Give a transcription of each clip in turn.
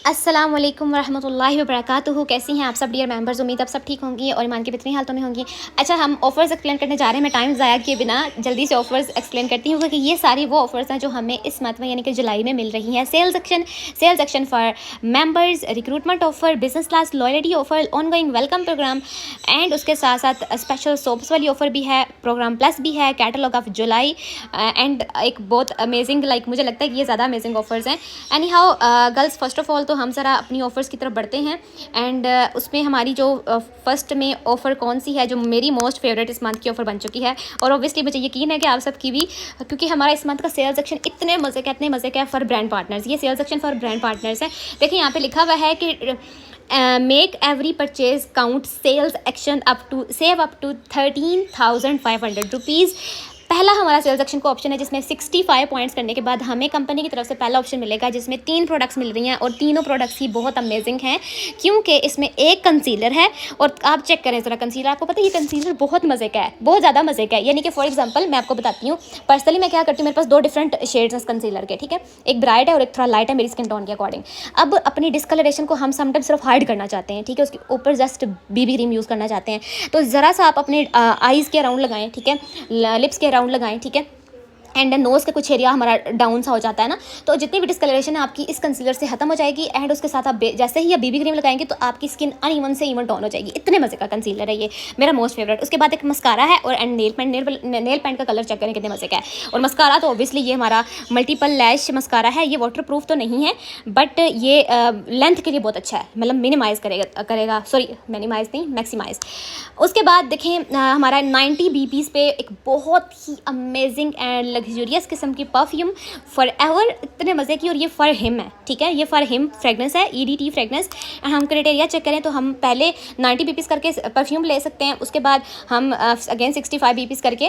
अस्सलाम वालेकुम रहमतुल्लाहि व बरकातुहू। कैसी हैं आप सब डियर मेंबर्स? उम्मीद आप सब ठीक होंगी और ईमान की बेहतरीन हालतों में होंगी। अच्छा, हम ऑफ़र्स एक्सप्लेन करने जा रहे हैं। मैं टाइम ज़ाया किए बिना जल्दी से ऑफ़र्स एक्सप्लेन करती हूँ क्योंकि ये सारी वो ऑफ़र्स हैं जो हमें इस मंथ में यानी कि जुलाई में मिल रही हैं। Sales action for members, recruitment offer, business class loyalty offer, ongoing welcome programme and उसके साथ साथ स्पेशल सोप्स वाली ऑफ़र भी है, प्रोग्राम प्लस भी है, कैटलॉग ऑफ जुलाई एंड एक बहुत अमेजिंग, मुझे लगता है कि ये ज़्यादा अमेजिंग ऑफ़र्स हैं। Any how girls, first of all तो हम ज़रा अपनी ऑफ़र्स की तरफ बढ़ते हैं एंड उसमें हमारी जो फर्स्ट में ऑफ़र कौन सी है जो मेरी मोस्ट फेवरेट इस मंथ की ऑफ़र बन चुकी है और ऑब्वियसली मुझे यकीन है कि आप सबकी भी, क्योंकि हमारा इस मंथ का सेल्स सेक्शन इतने मज़े का है फॉर ब्रांड पार्टनर्स। ये sales section for brand partners है। देखिए यहाँ पे लिखा हुआ है कि make every purchase count, sales action save up to 13,500 rupees. पहला हमारा सेल्स एक्शन का ऑप्शन है जिसमें 65 पॉइंट्स करने के बाद हमें कंपनी की तरफ से पहला ऑप्शन मिलेगा जिसमें 3 प्रोडक्ट्स मिल रही हैं और तीनों प्रोडक्ट्स ही बहुत अमेजिंग हैं क्योंकि इसमें एक कंसीलर है और आप चेक करें ज़रा कंसीलर। आपको पता है ये कंसीलर बहुत मज़े का है, बहुत ज़्यादा मज़े का है। यानी कि फॉर एग्जांपल मैं आपको बताती हूँ पर्सनली मैं क्या करती हूँ। मेरे पास 2 डिफरेंट शेड्स हैं कंसीलर के, ठीक है, एक ब्राइट है और एक थोड़ा लाइट है मेरी स्किन टोन के अकॉर्डिंग। अब अपनी डिस्कलरेशन को हम समटाइम सिर्फ हाइड करना चाहते हैं, ठीक है, उसके ऊपर जस्ट बीबी क्रीम यूज़ करना चाहते हैं तो ज़रा सा आप अपने आईज़ के अराउंड लगाएं, ठीक है, लिप्स के अराउंड लगाएं, ठीक है, एंड नोज़ के कुछ एरिया हमारा डाउन सा हो जाता है ना, तो जितनी भी डिस्कलरेशन है आपकी इस कंसीलर से खत्म हो जाएगी एंड उसके साथ आप जैसे ही आप बीबी क्रीम लगाएंगे तो आपकी स्किन अनइवन से इवन टोन हो जाएगी। इतने मज़े का कंसीलर है ये, मेरा मोस्ट फेवरेट। उसके बाद एक मस्कारा है और एंड नेल पेंट का कलर चेक करें कितने मज़े का है। और मस्कारा तो ऑब्वियसली ये हमारा मल्टीपल लैश मस्कारा है। ये वाटर प्रूफ तो नहीं है बट ये लेंथ के लिए बहुत अच्छा है, मतलब मिनिमाइज़ करेगा मिनिमाइज़ नहीं, मैक्सिमाइज़। उसके बाद देखें हमारा 90 BPs पे एक बहुत ही अमेजिंग एंड लग्जूरियस किस्म की परफ्यूम फॉर एवर, इतने मज़े की, और ये फॉर हिम है, ठीक है, ये फॉर हिम फ्रेगनेंस है, EDT फ्रेगनेंस। हम क्राइटेरिया चेक करें तो हम पहले 90 BPs करके परफ्यूम ले सकते हैं, उसके बाद हम अगेन 65 BPs करके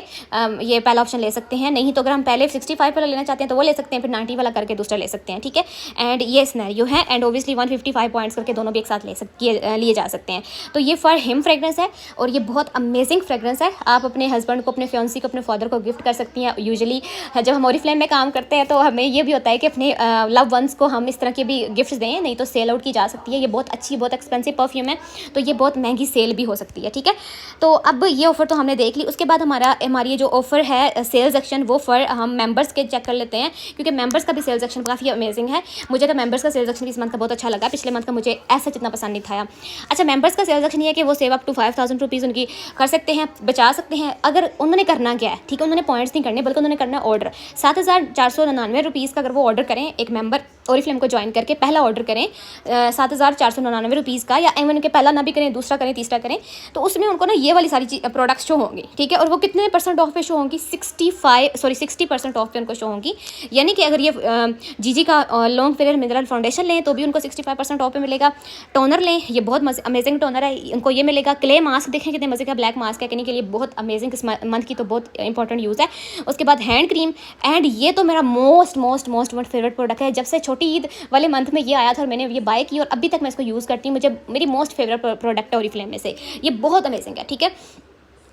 ये पहला ऑप्शन ले सकते हैं। नहीं तो अगर हम पहले 65 वाला लेना चाहते हैं तो वो ले सकते हैं, फिर 90 वाला करके दूसरा ले सकते हैं, ठीक है। एंड ये सिनेरियो है एंड ओबियसली 155 पॉइंट्स करके दोनों भी एक साथ लिए जा सकते हैं। तो ये फॉर हिम फ्रेगनेंस है और ये बहुत अमेजिंग फ्रेगनेंस है। आप अपने हस्बैंड को, अपने फियांसी को, अपने फादर को गिफ्ट कर सकती हैं। यूजुअली जब हम ओरिफ्लेम में काम करते हैं तो हमें ये भी होता है कि अपने लव वंस को हम इस तरह के भी गिफ्ट्स दें, नहीं तो सेल आउट की जा सकती है। ये बहुत अच्छी, बहुत एक्सपेंसिव परफ्यूम है तो ये बहुत महंगी सेल भी हो सकती है, ठीक है। तो अब ये ऑफ़र तो हमने देख ली। उसके बाद हमारी ये जो ऑफ़र है सेल्स एक्शन वो फॉर हम मेंबर्स के चेक कर लेते हैं क्योंकि मेंबर्स का भी सेल्स एक्शन काफ़ी अमेजिंग है। मुझे तो मेंबर्स का सेल्स एक्शन इस मंथ का बहुत अच्छा लगा, पिछले मंथ का मुझे ऐसा जितना पसंद नहीं था। अच्छा, मेंबर्स का सेल्स एक्शन ये है कि वो सेव अप टू 5,000 रुपीज़ उनकी कर सकते हैं, बचा सकते हैं। अगर उन्होंने करना क्या है, ठीक है, उन्होंने पॉइंट्स नहीं करने बल्कि उन्होंने करना है ऑर्डर। 7,499 रुपीज़ का अगर वो ऑर्डर करें, एक मेंबर ओरिफ्लेम को ज्वाइन करके पहला ऑर्डर करें 7,499 रुपीज़ का, या इवन के पहला ना भी करें, दूसरा करें, तीसरा करें, तो उसमें उनको ना ये वाली सारी प्रोडक्ट्स शो होंगी, ठीक है। और वो कितने % ऑफ पे शो होंगी? 60% ऑफ पे उनको शो होंगी। यानी कि अगर ये जीजी का लॉन्ग पीरियड मिनरल फाउंडेशन लें तो भी उनको 65% ऑफ पे मिलेगा। टोनर लें, ये बहुत अमेजिंग टोनर है, उनको ये मिलेगा। क्ले मास्क देखें कितने मज़े का ब्लैक मास्क है, कहने के लिए बहुत अमेजिंग, इस मंथ की तो बहुत इंपॉर्टेंट यूज़ है। उसके बाद हैंड क्रीम, एंड ये तो मेरा मोस्ट फेवरेट प्रोडक्ट है। जब से छोटी ईद वाले मंथ में ये आया था और मैंने ये बाय की और अभी तक मैं इसको यूज़ करती हूँ। मुझे मेरी मोस्ट फेवरेट प्रोडक्ट है ओरिफ्लेम में से, ये बहुत अमेजिंग है, ठीक है।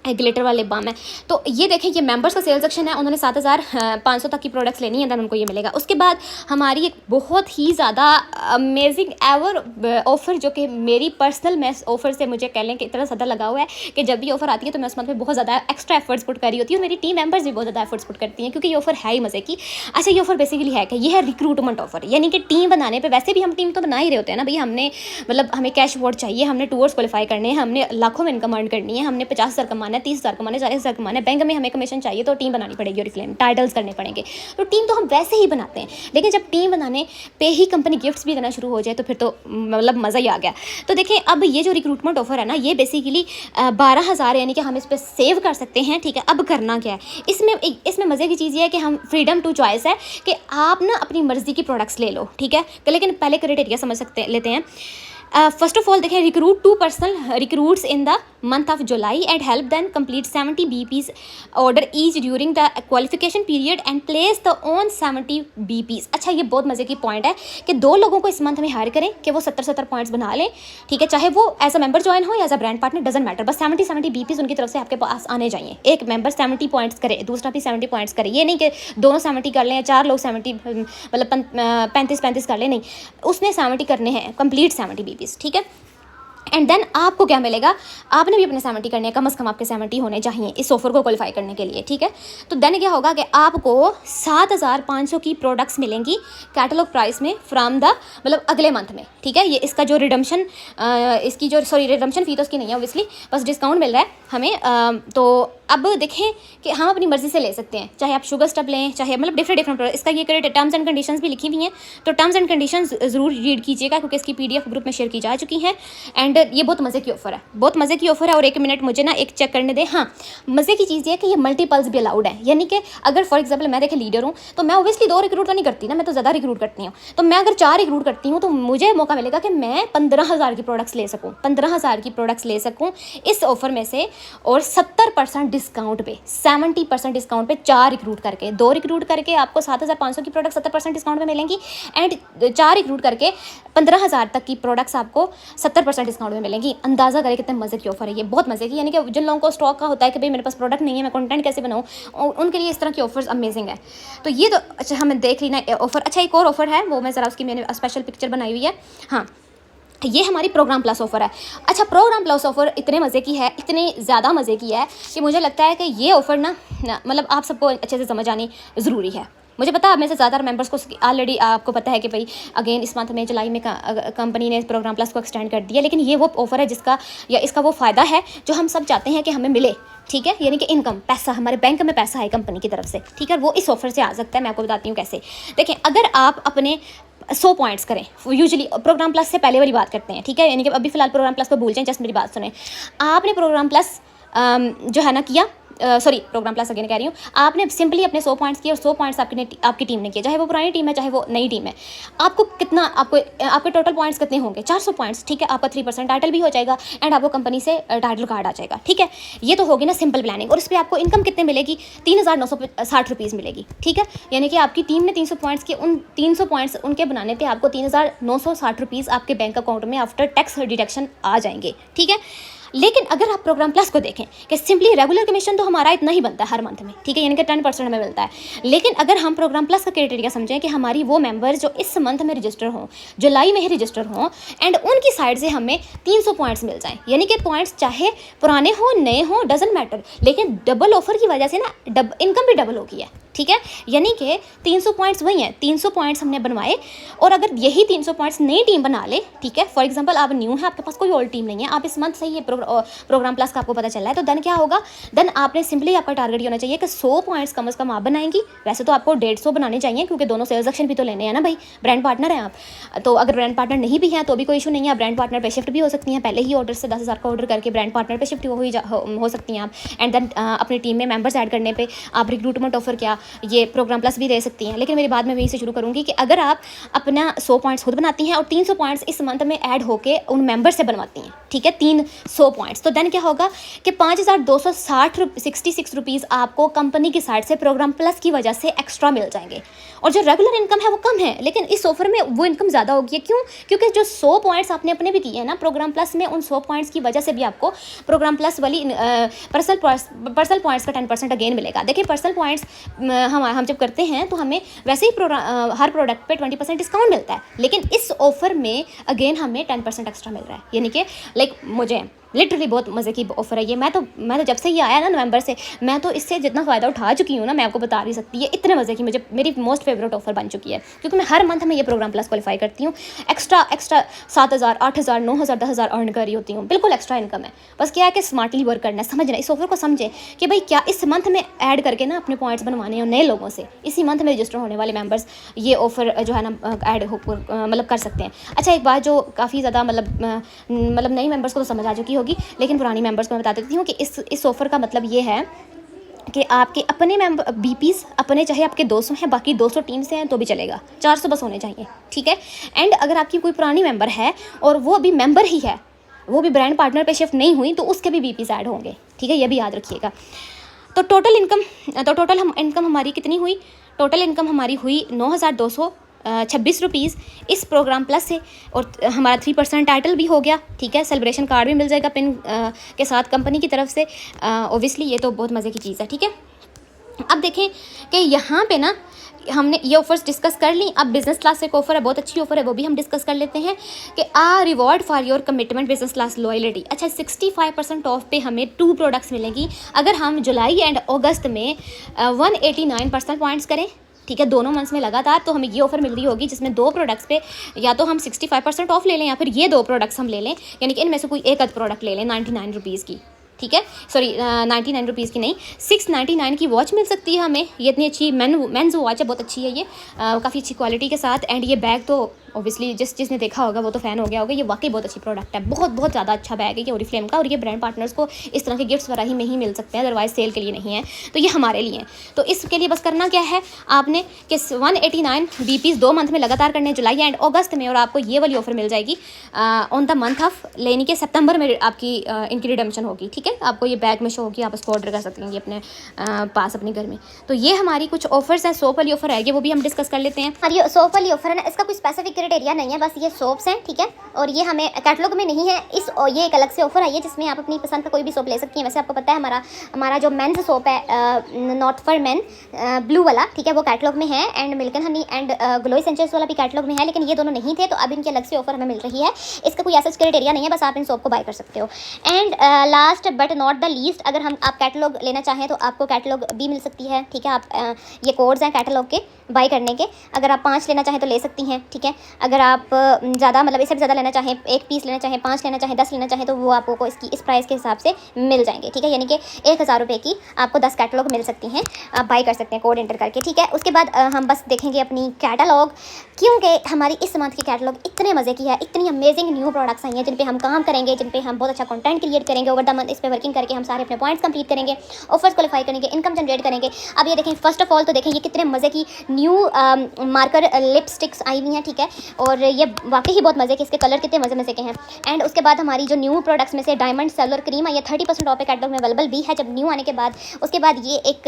ग्लिटर वाले बाम है। तो ये देखें ये मेंबर्स का सेल्स सेक्शन है, उन्होंने 7,500 तक की प्रोडक्ट्स लेनी है, देन उनको ये मिलेगा। उसके बाद हमारी एक बहुत ही ज़्यादा अमेजिंग एवर ऑफ़र जो कि मेरी पर्सनल मैं ऑफ़र से मुझे कह लें कि इतना ज़्यादा लगा हुआ है कि जब भी ऑफ़र आती है तो मैं उस मंथ में बहुत ज़्यादा एक्स्ट्रा एफर्ट्स पुट कर रही होती हूँ। मेरी टीम मेंबर्स भी बहुत ज़्यादा एफर्ट्स पुट करती हैं क्योंकि ये ऑफ़र है ही मज़े की। अच्छा, ये ऑफ़र बेसिकली है कि ये है रिक्रूटमेंट ऑफ़र, यानी कि टीम बनाने पर, वैसे भी हम टीम तो बना ही रहे होते हैं ना भाई, हमने मतलब हमें कैश अवार्ड चाहिए, हमने टूर्स क्वालिफाई करने हैं, हमने लाखों में इनकम अर्न करनी है, हमने 50,000 कमाना है, 30,000 कमाना है, 40,000 कमाना है, बैंक में हमें कमीशन चाहिए तो टीम बनानी पड़ेगी ओरिफ्लेम, टाइटल्स करने पड़ेंगे। तो टीम तो हम वैसे ही बनाते हैं, लेकिन जब टीम बनाने पे ही कंपनी गिफ्ट्स भी देना शुरू हो जाए तो फिर तो मतलब मज़ा ही आ गया। तो देखें अब ये जो रिक्रूटमेंट ऑफर है ना, ये बेसिकली 12,000 यानी कि हम इस पर सेव कर सकते हैं, ठीक है। अब करना क्या है इसमें मज़े की चीज़ ये है कि हम फ्रीडम टू चॉइस है कि आप ना अपनी मर्ज़ी की प्रोडक्ट्स ले लो, ठीक है। लेकिन पहले क्राइटेरिया समझ लेते हैं। फर्स्ट ऑफ ऑल देखें, recruit 2 personal recruits in the month of July and help them complete 70 BPs order each during the qualification period and place the on 70 BPs। अच्छा, ये बहुत मज़े की पॉइंट है कि 2 लोगों को इस मंथ में हायर करें कि वो 70 पॉइंट्स बना लें, ठीक है, चाहे वो एज अ मेंबर ज्वाइन हो या as a brand partner, doesn't matter, बस 70 BPs उनकी तरफ से आपके पास आने चाहिए। एक मेंबर 70 पॉइंट्स करे, दूसरा भी 70 पॉइंट्स करे, ये नहीं कि दोनों 70 कर लें, 4 लोग 70 मतलब 35 कर लें, नहीं, उसने 70 करने हैं, कंप्लीट 70 BPs, ठीक है। एंड देन आपको क्या मिलेगा, आपने भी अपने 70 करने हैं, कम से कम आपके 70 होने चाहिए इस ऑफर को क्वालिफाई करने के लिए, ठीक है। तो देन क्या होगा कि आपको 7500 की प्रोडक्ट्स मिलेंगी कैटलॉग प्राइस में फ्रॉम द मतलब अगले मंथ में, ठीक है। ये इसका जो रिडम्शन इसकी जो रिडम्शन फी तो उसकी नहीं है ऑब्वियसली, बस डिस्काउंट मिल रहा है हमें। तो अब देखें कि हम अपनी मर्ज़ी से ले सकते हैं, चाहे आप शुगर स्टब लें, चाहे मतलब डिफरेंट इसका ये करें। टर्म्स एंड कंडीशंस भी लिखी हुई हैं, तो टर्म्स एंड कंडीशंस ज़रूर रीड कीजिएगा क्योंकि इसकी PDF ग्रुप में शेयर की जा चुकी हैं। एंड ये बहुत मज़े की ऑफ़र है, बहुत मज़े की ऑफ़र है। और 1 मिनट मुझे ना एक चेक करने दें। हाँ, मज़े की चीज़ ये है कि ये मल्टीपल्स भी अलाउड है, यानी कि अगर फॉर एग्जाम्पल मैं देखे लीडर हूँ तो मैं ओबियसली 2 रिक्रूट तो नहीं करती ना, मैं तो ज़्यादा रिक्रूट करती हूँ। तो मैं अगर 4 रिक्रूट करती हूँ तो मुझे मौका मिलेगा कि मैं 15,000 की प्रोडक्ट्स ले सकूँ, 15,000 की प्रोडक्ट्स ले सकूँ इस ऑफ़र में से, और 70% डिस्काउंट पे, 70% डिस्काउंट पे 4 रिक्रूट करके, 2 रिक्रूट करके आपको 7,500 की प्रोडक्ट 70% डिस्काउंट में मिलेंगी, एंड 4 रिक्रूट करके 15,000 तक की प्रोडक्ट्स आपको 70% डिस्काउंट में मिलेंगी। अंदाज़ा करें कितने मज़े की ऑफर है ये, बहुत मज़े की। यानी कि जिन लोगों को स्टॉक का होता है कि भाई मेरे पास प्रोडक्ट नहीं है, मैं कंटेंट कैसे बनाऊँ, उनके लिए इस तरह की ऑफर्स अमेजिंग है। तो ये तो अच्छा हमें देख ली ना ऑफर। अच्छा, एक और ऑफर है, वो मैं ज़रा उसकी मैंने स्पेशल पिक्चर बनाई हुई है। हाँ, ये हमारी प्रोग्राम प्लस ऑफ़र है। अच्छा, प्रोग्राम प्लस ऑफ़र इतने मज़े की है, इतनी ज़्यादा मज़े की है कि मुझे लगता है कि ये ऑफ़र ना मतलब आप सबको अच्छे से समझ आनी ज़रूरी है। मुझे पता है आप में से ज़्यादातर मेंबर्स को ऑलरेडी आपको पता है कि भाई अगेन इस मंथ में जुलाई में कंपनी ने प्रोग्राम प्लस को एक्सटेंड कर दिया, लेकिन ये वो ऑफ़र है जिसका या इसका वो फ़ायदा है जो हम सब चाहते हैं कि हमें मिले, ठीक है। यानी कि इनकम, पैसा, हमारे बैंक में पैसा है कंपनी की तरफ से, ठीक है। वो इस ऑफ़र से आ सकता है। मैं आपको बताती हूँ कैसे। देखें, अगर आप अपने 100 पॉइंट्स करें, यूजुअली प्रोग्राम प्लस से पहले वाली बात करते हैं, ठीक है। यानी कि अभी फ़िलहाल प्रोग्राम प्लस को भूल जाएं, जस्ट मेरी बात सुने। आपने प्रोग्राम प्लस जो है ना किया, प्रोग्राम प्लस अगेन कह रही हूँ, आपने सिंपली अपने 100 पॉइंट्स किए और 100 पॉइंट्स आपकी टीम ने किए, चाहे वो पुरानी टीम है चाहे वो नई टीम है। आपको कितना, आपके टोटल पॉइंट्स कितने होंगे? 400 पॉइंट्स, ठीक है। आपका 3% टाइटल भी हो जाएगा एंड आपको कंपनी से टाइटल कार्ड आ जाएगा, ठीक है। ये तो होगी ना सिंपल प्लानिंग। और इस पर आपको इनकम कितने मिलेगी? 3,960 रुपीज़ मिलेगी, ठीक है। यानी कि आपकी टीम ने 300 पॉइंट्स के, उन 300 पॉइंट्स उनके बनाने पर आपको 3,960 रुपीज़ आपके बैंक अकाउंट में आफ्टर टैक्स डिडक्शन आ जाएंगे, ठीक है। लेकिन अगर आप प्रोग्राम प्लस को देखें कि सिंपली रेगुलर कमीशन तो हमारा इतना ही बनता है हर मंथ में, ठीक है, यानी कि 10% हमें मिलता है। लेकिन अगर हम प्रोग्राम प्लस का क्राइटेरिया समझें कि हमारी वो मेंबर जो इस मंथ में रजिस्टर हों, जुलाई में ही रजिस्टर हों, एंड उनकी साइड से हमें 300 पॉइंट्स मिल जाएँ, यानी कि पॉइंट्स चाहे पुराने हों नए हों डजेंट मैटर, लेकिन डबल ऑफर की वजह से ना इनकम भी डबल हो गई है, ठीक है। यानी कि 300 पॉइंट्स वही हैं, 300 पॉइंट्स हमने बनवाए, और अगर यही 300 पॉइंट्स नई टीम बना ले, ठीक है, फॉर एग्जांपल आप न्यू है, आपके पास कोई ओल्ड टीम नहीं है, आप इस मंथ से ये प्रोग्राम प्लस का आपको पता चला है, तो देन क्या होगा? देन आपने सिंपली, आपका टारगेट ये होना चाहिए कि 100 पॉइंट्स कम से कम आप बनाएंगी। वैसे तो आपको 150 बनाने चाहिए क्योंकि दोनों सेल्स एक्शन भी तो लेने हैं ना भाई, ब्रांड पार्टनर हैं आप। तो अगर ब्रांड पार्टनर नहीं भी हैं तो भी कोई इशू नहीं है, ब्रांड पार्टनर पे शिफ्ट भी हो सकती हैं। पहले ही ऑर्डर से 10,000 का ऑर्डर करके ब्रांड पार्टनर पे शिफ्ट हो सकती हैं आप। एंड देन अपनी टीम में मेंबर्स ऐड करने पे आप रिक्रूटमेंट ऑफर क्या ये प्रोग्राम प्लस भी दे सकती हैं। लेकिन मेरी बात मैं वहीं से शुरू करूँगी कि अगर आप अपना 100 पॉइंट्स खुद बनाती हैं और 300 पॉइंट्स इस मंथ में ऐड होके उन मेंबर से बनवाती हैं, ठीक है, 300 पॉइंट्स, तो देन क्या होगा कि 5,266 रुपीज़ आपको कंपनी की साइड से प्रोग्राम प्लस की वजह से एक्स्ट्रा मिल जाएंगे। और जो रेगुलर इनकम है वो कम है, लेकिन इस ऑफर में वो इनकम ज़्यादा होगी। क्यों? क्योंकि जो 100 पॉइंट्स आपने अपने भी किए हैं ना प्रोग्राम प्लस में, उन 100 पॉइंट्स की वजह से भी आपको प्रोग्राम प्लस वाली पर्सनल पॉइंट्स का 10% अगेन मिलेगा। देखिए, पर्सनल पॉइंट्स हम जब करते हैं तो हमें वैसे ही हर प्रोडक्ट पे 20% डिस्काउंट मिलता है, लेकिन इस ऑफर में अगेन हमें 10% एक्स्ट्रा मिल रहा है। यानी कि मुझे लिटरली बहुत मज़े की ऑफर है ये। मैं तो जब से ये आया ना नवंबर से, मैं तो इससे जितना फ़ायदा उठा चुकी हूँ ना, मैं आपको बता नहीं सकती। ये इतने मज़े की मेरी मोस्ट फेवरेट ऑफर बन चुकी है, क्योंकि मैं हर मंथ में ये प्रोग्राम प्लस क्वालिफाई करती हूँ। एक्स्ट्रा 7,000 8,000 9,000 10,000 अर्न कर रही होती हूँ, बिल्कुल एक्स्ट्रा इनकम है। बस क्या है कि स्मार्टली वर्क करना है, समझना, इस ऑफर को समझें कि भाई क्या इस मंथ में ऐड करके ना अपने पॉइंट्स बनवाने हैं नए लोगों से। इसी मंथ में रजिस्टर होने वाले मेंबर्स ये ऑफर जो है ना ऐड मतलब कर सकते हैं। अच्छा, एक बात जो काफ़ी ज़्यादा मतलब नई मेंबर्स को तो समझ आ चुकी होगी, लेकिन पुरानी मेंबर्स को मैं बता देती हूँ कि इस ऑफ़र का मतलब ये है कि आपके अपने मेंबर बीपीज़ अपने, चाहे आपके 200 हैं, बाकी 200 टीम से हैं तो भी चलेगा, 400 बस होने चाहिए, ठीक है। एंड अगर आपकी कोई पुरानी मेंबर है और वो अभी मेंबर ही है, वो भी ब्रांड पार्टनर पे शिफ्ट नहीं हुई तो उसके भी बीपीज़ ऐड होंगे, ठीक है, ये भी याद रखिएगा। तो टोटल इनकम हमारी कितनी हुई? टोटल इनकम हमारी हुई 9,226 रुपीज़ इस प्रोग्राम प्लस से, और हमारा 3% टाइटल भी हो गया, ठीक है, सेलिब्रेशन कार्ड भी मिल जाएगा पिन के साथ कंपनी की तरफ से। ओबियसली ये तो बहुत मज़े की चीज़ है, ठीक है। अब देखें कि यहाँ पे ना हमने ये ऑफर्स डिस्कस कर ली। अब बिजनेस क्लास एक ऑफर है, बहुत अच्छी ऑफर है, वो भी हम डिस्कस कर लेते हैं कि reward for your commitment business class loyalty. अच्छा, 65% ऑफ पे हमें 2 प्रोडक्ट्स मिलेंगी अगर हम जुलाई एंड अगस्त में 189% पॉइंट्स करें, ठीक है, दोनों मंथ्स में लगातार, तो हमें ये ऑफर मिल रही होगी जिसमें 2 प्रोडक्ट्स पे या तो हम 65% ऑफ ले लें या फिर ये 2 प्रोडक्ट्स हम ले लें, यानी कि इनमें से कोई एक प्रोडक्ट ले लें 99 रुपीज़ की, ठीक है, सॉरी 99 रुपीज़ की नहीं, 699 की वॉच मिल सकती है हमें। ये इतनी अच्छी मेंस वॉच है, बहुत अच्छी है ये, काफ़ी अच्छी क्वालिटी के साथ। एंड ये बैग तो ऑब्वियसली जिसने देखा होगा वो तो फ़ैन हो गया होगा, ये वाकई बहुत अच्छी प्रोडक्ट है, बहुत ज़्यादा अच्छा बैग है ये ओरिफ्लेम का। और ये ब्रांड पार्टनर्स को इस तरह के गिफ्ट्स वगैरह ही में ही मिल सकते हैं, अदरवाइज सेल के लिए नहीं है, तो ये हमारे लिए है। तो इसके लिए बस करना क्या है आपने कि 189 बीपीज़ 2 मंथ में लगातार करने, जुलाई एंड अगस्त में, और आपको ये वाली ऑफर मिल जाएगी ऑन द मंथ ऑफ, लेने के सितंबर में आपकी इनकी रिडम्पशन होगी, ठीक है। आपको ये बैग में शो होगी, आप उसको ऑर्डर कर सकते हैं अपने पास अपने घर में। तो ये हमारी कुछ ऑफर्स हैं। सोप वाली ऑफर है ये, वो भी हम डिस्कस कर लेते हैं। और ये सोप वाली ऑफर है ना, इसका कोई स्पेसिफिक क्राइटेरिया नहीं है, बस ये सोप्स हैं, ठीक है, और ये हमें कैटलॉग में नहीं है। ये एक अलग से ऑफर आई है जिसमें आप अपनी पसंद का कोई भी सोप ले सकती हैं। वैसे आपको पता है हमारा जो मेंस सोप है नॉट फॉर मेन ब्लू वाला, ठीक है, वो कैटलॉग में है, and milk and honey and glow essentials वाला भी कैटलॉग में है, लेकिन ये दोनों नहीं थे, तो अब इनकी अलग से ऑफर हमें मिल रही है। इसका कोई ऐसा क्राइटेरिया नहीं है, बस आप इन सोप को बाय कर सकते हो। And last but not the least, अगर आप कैटलॉग लेना चाहें तो आपको कैटलॉग भी मिल सकती है, ठीक है। आप ये कोड्स हैं कैटलॉग के बाय करने के, अगर आप 5 लेना चाहें तो ले सकती हैं, ठीक है। अगर आप ज़्यादा मतलब इससे भी ज़्यादा लेना चाहें, 1 पीस लेना चाहें, 5 लेना चाहें, 10 लेना चाहें, तो वो आपको इस प्राइस के हिसाब से मिल जाएंगे, ठीक है। यानी कि 1000 रुपये की आपको 10 कैटलॉग मिल सकती हैं, आप बाई कर सकते हैं कोड एंटर करके, ठीक है। उसके बाद हम बस देखेंगे अपनी कैटलॉग, क्योंकि हमारी इस मंथ की कैटलॉग इतने मज़े की है, इतनी अमेजिंग न्यू प्रोडक्ट्स आई हैं जिन पे हम काम करेंगे, जिन पे हम बहुत अच्छा कंटेंट क्रिएट करेंगे ओवर द मंथ। इस पर वर्किंग करके हम सारे अपने पॉइंट्स कंप्लीट करेंगे, ऑफर्स क्वालिफाई करेंगे, इनकम जनरेट करेंगे। अब ये देखें, फर्स्ट ऑफ ऑल तो देखें ये कितने मज़े की न्यू मार्कर लिपस्टिक्स आई हुई हैं, ठीक है, और ये वाकई ही बहुत मज़े के, इसके कलर कितने मज़े के हैं। एंड उसके बाद हमारी जो न्यू प्रोडक्ट्स में से डायमंड सेलर क्रीम आई है, 30% ऑफ कैटलॉग में अवेलेबल भी है जब न्यू आने के बाद। उसके बाद ये एक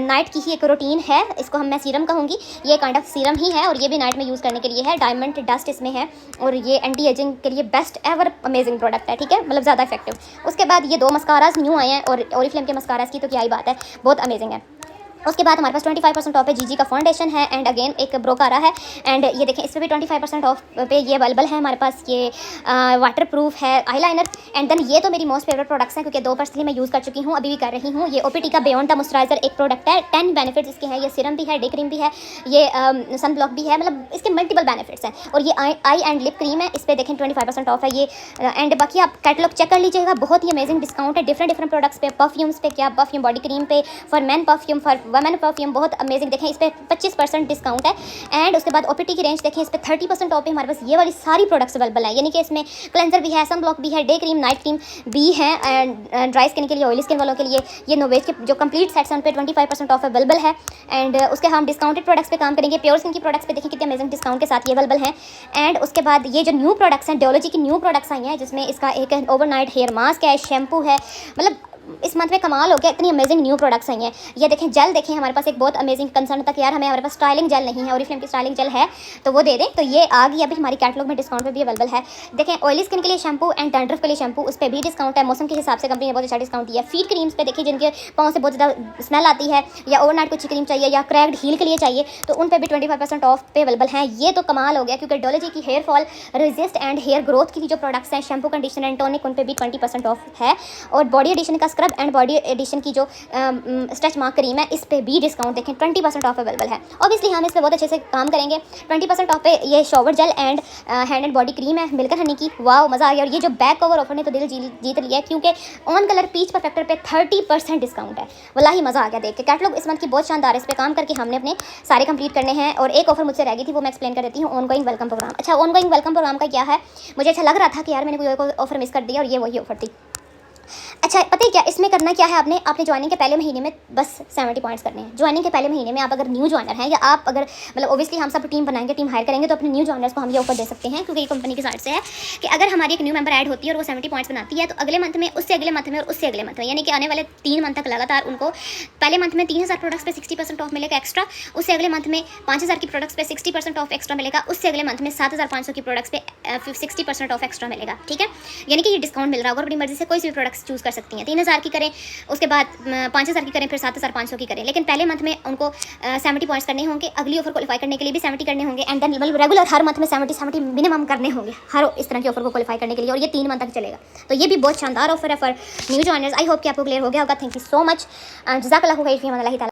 नाइट की ही एक रूटीन है, इसको मैं सीरम कहूँगी, ये काइंड ऑफ सीरम ही है और ये भी नाइट में यूज़ करने के लिए है। डायमंड डस्ट इसमें है और ये एंटी एजिंग के लिए बेस्ट एवर अमेजिंग प्रोडक्ट है, ठीक है, मतलब ज़्यादा इफेक्टिव। उसके बाद ये 2 मस्काराज न्यू आए हैं, और ओरिफ्लेम के मस्काराज की तो क्या ही बात है, बहुत अमेजिंग है। उसके बाद हमारे पास 25% ऑफ पे जीजी का फाउंडेशन है, एंड अगेन एक ब्रोकारा है, एंड ये देखें इस पर भी 25% ऑफ पे ये अवेलेबल है हमारे पास। ये वाटर प्रूफ है आईलाइनर। एंड देन ये तो मेरी मोस्ट फेवरेट प्रोडक्ट्स हैं, क्योंकि 2 पर्सनली मैं यूज़ कर चुकी हूँ, अभी भी कर रही हूँ। ये ओपीटी का बियॉन्ड द मॉइस्चराइजर एक प्रोडक्ट है, 10 बेनिफिट्स इसके हैं। ये सीरम भी है, डे क्रीम भी है, ये सन ब्लॉक भी है, मतलब इसके मल्टीपल बेनिफिट्स हैं। और ये आई एंड लिप क्रीम है, इस पर देखें 25% ऑफ है ये। एंड बाकी आप कैटलॉग चेक कर लीजिएगा, बहुत ही अमेजिंग डिस्काउंट है डिफरेंट प्रोडक्ट्स पे, परफ्यूम्स पे, क्या परफ्यूम बॉडी क्रीम पे, for man perfume, for women perfume, बहुत अमेजिंग। देखें इस पर 25% डिस्काउंट है। एंड उसके बाद ओपीटी की रेंज देखें, इस पर 30% ऑफ पे हमारे पास ये वाली सारी प्रोडक्ट्स अवेलेबल है, यानी कि इसमें क्लेंजर भी है, सन ब्लॉक भी है, डे क्रीम, नाइट क्रीम भी है, एंड ड्राई स्किन के लिए, ऑयली स्किन वालों के लिए ये नोवेज के जो कंप्लीट सेट्स हैं उन पर 25% ऑफ अवेलेबल है। एंड उसके हम डिस्काउंटेड प्रोडक्ट्स पे काम करेंगे। प्योर स्किन की प्रोडक्ट्स पे देखें कितने अमेजिंग डिस्काउंट के साथ ये अवेलेबल हैं। एंड उसके बाद ये जो न्यू प्रोडक्ट्स हैं, डोलॉजी की न्यू प्रोडक्ट्स आई हैं, जिसमें इसका एक ओवरनाइट हेयर मास्क है, शैम्पू है, मतलब इस मंथ में कमाल हो गया, इतनी अमेजिंग न्यू प्रोडक्ट्स आई हैं। ये देखें जेल, देखें हमारे पास एक बहुत अमेजिंग कंसर्न था कि यार हमारे पास स्टाइलिंग जेल नहीं है, ओरिफ्लेम की स्टाइलिंग जेल है तो वो दे दें, तो ये आ गई अभी हमारी कैटलॉग में, डिस्काउंट पे भी अवेलेबल है। देखें ऑयली स्किन के लिए शैम्पू एंड डैंड्रफ के लिए शैम्पू, उस पर भी डिस्काउंट है, मौसम के हिसाब से कंपनी ने बहुत अच्छा डिस्काउंट दिया है। फीट क्रीम्स पे देखिए, जिनके पाँव से बहुत ज़्यादा स्मेल आती है, या ओवरनाइट कुछ क्रीम चाहिए, या क्रैक्ड हील के लिए चाहिए, तो उन पर भी 25% ऑफ पे अवेलेबल हैं। ये तो कमाल हो गया, क्योंकि डोलॉजी की hair fall resist and hair growth की जो प्रोडक्ट्स हैं, शैम्पू, कंडीशनर एंड टॉनिक, उन पर भी 20% ऑफ है। और बॉडी एडिशन का स्क्रब एंड बॉडी एडिशन की जो स्ट्रेच मार्क क्रीम है, इस पे भी डिस्काउंट देखें 20% ऑफ अवेलेबल है। ऑब्वियसली हम इस पे बहुत अच्छे से काम करेंगे। 20% ऑफ पे ये shower gel and hand and body cream है मिल्क हनी की, वाह मज़ा आ गया। और ये जो बैक कवर ऑफर ने तो दिल जीत लिया है, क्योंकि ऑन कलर पीच परफेक्टर पे 30% डिस्काउंट है। वल्लाही मज़ा आ गया देख के। कैटलॉग इस मंथ की बहुत शानदार है, इस पे काम करके हमने अपने सारे कंप्लीट करने हैं। और एक ऑफर मुझसे रह गई थी, वो मैं एक्सप्लेन कर देती हूँ, ऑनगोइंग वेलकम प्रोग्राम। अच्छा, ऑनगोइंग वेलकम प्रोग्राम का क्या है, मुझे अच्छा लग रहा था कि यार मैंने कोई ऑफर मिस कर दिया, और ये वही ऑफर थी। अच्छा पता है क्या, इसमें करना क्या है, आपने ज्वाइनिंग के पहले महीने में बस 70 पॉइंट्स करने हैं। ज्वाइनिंग के पहले महीने में आप अगर न्यू ज्वाइनर हैं, या आप अगर मतलब ओबियसली हम सब टीम बनाएंगे, टीम हायर करेंगे, तो अपने न्यू ज्वाइनर्स को हम ये ऑफर दे सकते हैं, क्योंकि ये कंपनी की साइड से है कि अगर हमारी एक न्यू मेंबर ऐड होती है और वो 70 पॉइंट्स बनाती है, तो अगले मंथ में, उससे अगले मंथ में और उससे अगले मंथ में, यानी कि आने वाले 3 मंथ तक लगातार उनको पहले मंथ में 3000 प्रोडक्ट्स पे 60% ऑफ मिलेगा एक्स्ट्रा, उससे अगले मंथ में 5000 की प्रोडक्ट्स पे 60% ऑफ एक्स्ट्रा मिलेगा, उससे अगले मंथ में 7500 की प्रोडक्ट्स पे 60% ऑफ एक्स्ट्रा मिलेगा। ठीक है, यानी कि ये डिस्काउंट मिल रहा होगा, अपनी मर्जी से कोई सी भी प्रोडक्ट्स चूज़ कर सकती हैं। 3000 की करें, उसके बाद 5000 की करें, फिर 7500 की करें, लेकिन पहले मंथ में उनको 70 पॉइंट्स करने होंगे, अगली ऑफर क्वालिफाई करने के लिए भी 70 करने होंगे, एंड देन रेगुलर हर मंथ में 70 मिनिमम करने होंगे हर इस तरह की ऑफर को क्वालिफाई करने के लिए, और ये 3 मंथ तक चलेगा। तो ये भी बहुत शानदार ऑफर है for new joiners. I hope कि आपको क्लियर हो गया होगा। Thank you so much. जज़ाकल्लाहु खैर।